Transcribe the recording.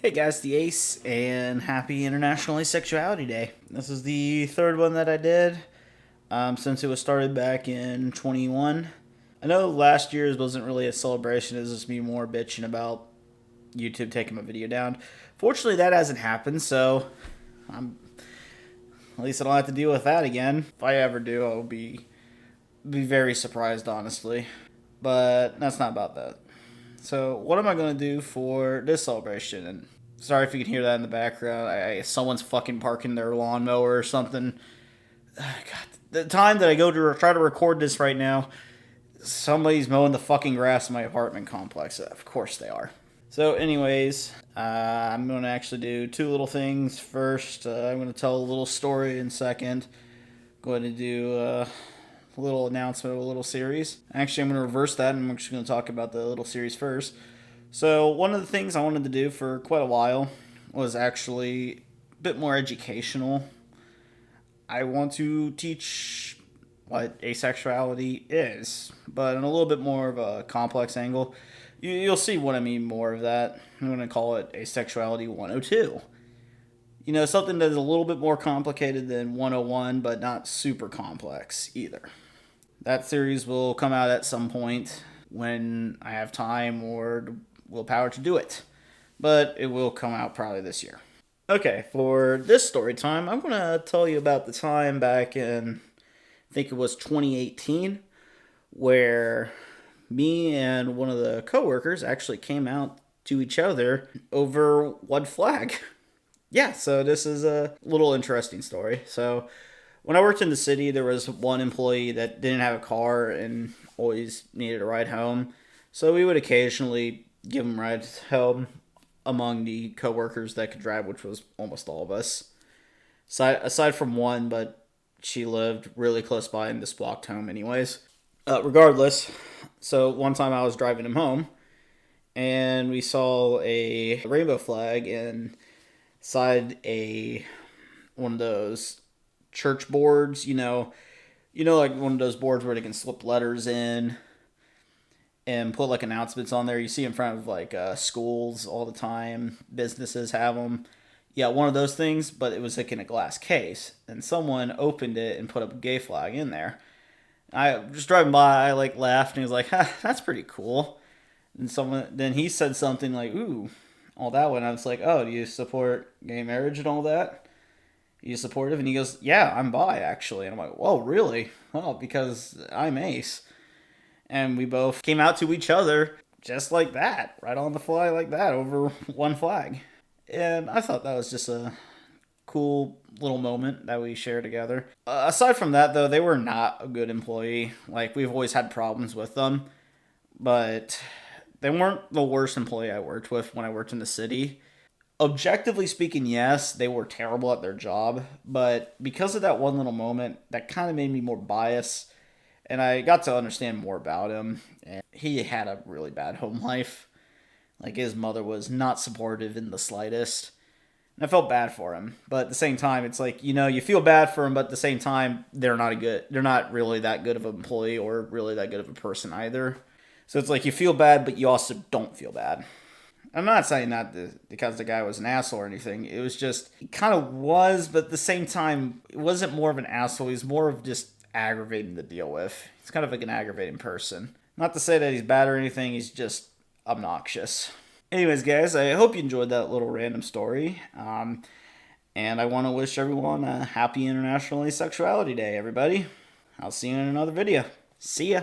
Hey guys, the Ace, and happy International Asexuality Day. This is the third one that I did since it was started back in 21. I know last year's wasn't really a celebration, it was just me more bitching about YouTube taking my video down. Fortunately, that hasn't happened, so at least I don't have to deal with that again. If I ever do, I'll be very surprised, honestly. But that's not about that. So, what am I going to do for this celebration? And sorry if you can hear that in the background. Someone's fucking parking their lawnmower or something. God, the time that I go to try to record this right now, somebody's mowing the fucking grass in my apartment complex. Of course they are. So, anyways, I'm going to actually do two little things. First, I'm going to tell a little story in second. Going to do a little announcement of a little series. Actually, I'm going to reverse that, and I'm just going to talk about the little series first. So, one of the things I wanted to do for quite a while was actually a bit more educational. I want to teach what asexuality is, but in a little bit more of a complex angle. You'll see what I mean more of that. I'm going to call it Asexuality 102. You know, something that is a little bit more complicated than 101, but not super complex either. That series will come out at some point when I have time or willpower to do it. But it will come out probably this year. Okay, for this story time, I'm going to tell you about the time back in, I think it was 2018, where me and one of the coworkers actually came out to each other over one flag. Yeah, so this is a little interesting story. So, when I worked in the city, there was one employee that didn't have a car and always needed a ride home. So we would occasionally give him rides home among the coworkers that could drive, which was almost all of us. Aside from one, but she lived really close by and just walked home anyways. Regardless, so one time I was driving him home, and we saw a rainbow flag inside one of those church boards, like one of those boards where they can slip letters in and put like announcements on there. You see in front of like schools all the time. Businesses have them. Yeah, one of those things, but it was like in a glass case, and someone opened it and put a gay flag in there. I just driving by, I like laughed and he was like, "That's pretty cool." And then he said something like, "Ooh, all that one." I was like, "Oh, do you support gay marriage and all that? Are you supportive?" And he goes, "Yeah, I'm bi actually." And I'm like, "Whoa, really?" "Well, because I'm ace." And we both came out to each other just like that, right on the fly like that, over one flag. And I thought that was just a cool little moment that we share together. Aside from that, though, they were not a good employee. Like, we've always had problems with them, but they weren't the worst employee I worked with when I worked in the city. Objectively speaking, yes, they were terrible at their job, but because of that one little moment, that kind of made me more biased, and I got to understand more about him. And he had a really bad home life. Like, his mother was not supportive in the slightest. And I felt bad for him. But at the same time, it's like, you feel bad for him, but at the same time, they're not really that good of an employee or really that good of a person either. So it's like you feel bad, but you also don't feel bad. I'm not saying that because the guy was an asshole or anything. It was just, he kind of was, but at the same time, it wasn't more of an asshole. He's more of just aggravating to deal with. He's kind of like an aggravating person. Not to say that he's bad or anything, he's just obnoxious. Anyways, guys, I hope you enjoyed that little random story. And I want to wish everyone a happy International Asexuality Day, everybody. I'll see you in another video. See ya.